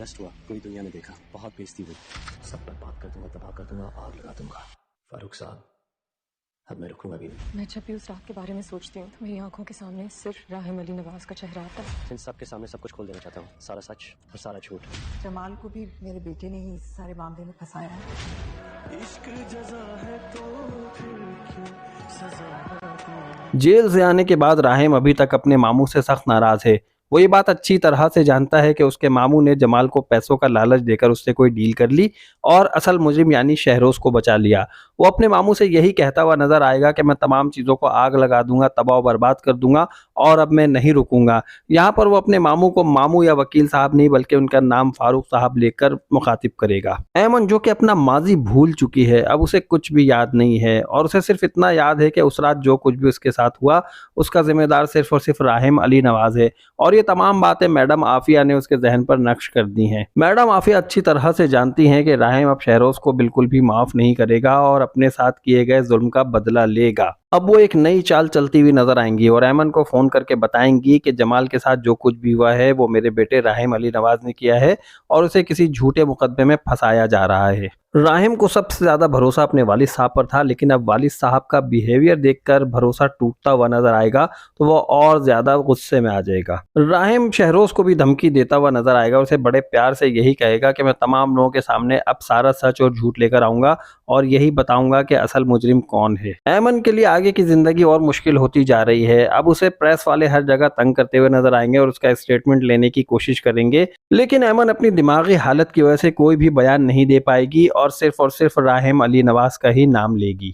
Arrest हुआ पूरी दुनिया ने देखा, बहुत बेइज्जती हुई। सब पर बात कर दूंगा, तबाह कर दूंगा, आग लगा दूंगा। फारूक साहब, अब मैं रुकूंगा भी नहीं। मैं जब भी उस रात के बारे में सोचती हूँ तो मेरी आंखों के सामने सिर्फ राहिम अली नवाज का चेहरा आता है। इन सब के सामने सब कुछ खोल देना चाहता हूँ, सारा सच और सारा झूठ। जमाल को भी मेरे बेटे ने ही इस सारे मामले में फंसाया है। इश्क जज़ा है तो फिर क्यों सज़ा। जेल से आने के बाद राहिम अभी तक अपने मामू से सख्त नाराज है। वो ये बात अच्छी तरह से जानता है कि उसके मामू ने जमाल को पैसों का लालच देकर उससे कोई डील कर ली और असल मुजरिम यानी शहरोज को बचा लिया। वो अपने मामू से यही कहता हुआ नजर आएगा कि मैं तमाम चीज़ों को आग लगा दूंगा, तबाह बर्बाद कर दूंगा और अब मैं नहीं रुकूंगा। यहाँ पर वो अपने मामू को मामू या वकील साहब नहीं बल्कि उनका नाम फारूक साहब लेकर मुखातिब करेगा। ऐमन जो कि अपना माजी भूल चुकी है, अब उसे कुछ भी याद नहीं है और उसे सिर्फ इतना याद है कि उस रात जो कुछ भी उसके साथ हुआ उसका जिम्मेदार सिर्फ और सिर्फ राहिम अली नवाज है। और ये तमाम बातें मैडम आफिया ने उसके जहन पर नक्श कर दी हैं। मैडम आफिया अच्छी तरह से जानती हैं कि राहिम अब शहरोज को बिल्कुल भी माफ नहीं करेगा और अपने साथ किए गए जुल्म का बदला लेगा। अब वो एक नई चाल चलती हुई नजर आएंगी और ऐमन को फोन करके बताएंगी कि जमाल के साथ जो कुछ भी हुआ है वो मेरे बेटे राहिम अली नवाज ने किया है और उसे किसी झूठे मुकदमे में फंसाया जा रहा है। राहिम को सबसे ज्यादा भरोसा अपने वालिद साहब पर था, लेकिन अब वालिद साहब का बिहेवियर देखकर भरोसा टूटता हुआ नजर आएगा तो वो और ज्यादा गुस्से में आ जाएगा। राहिम शहरोज को भी धमकी देता हुआ नजर आएगा, उसे बड़े प्यार से यही कहेगा कि मैं तमाम लोगों के सामने अब सारा सच और झूठ लेकर आऊंगा और यही बताऊंगा कि असल मुजरिम कौन है। ऐमन के लिए आगे की जिंदगी और मुश्किल होती जा रही है। अब उसे प्रेस वाले हर जगह तंग करते हुए नजर आएंगे और उसका स्टेटमेंट लेने की कोशिश करेंगे, लेकिन ऐमन अपनी दिमागी हालत की वजह से कोई भी बयान नहीं दे पाएगी और सिर्फ राहिम अली नवाज का ही नाम लेगी।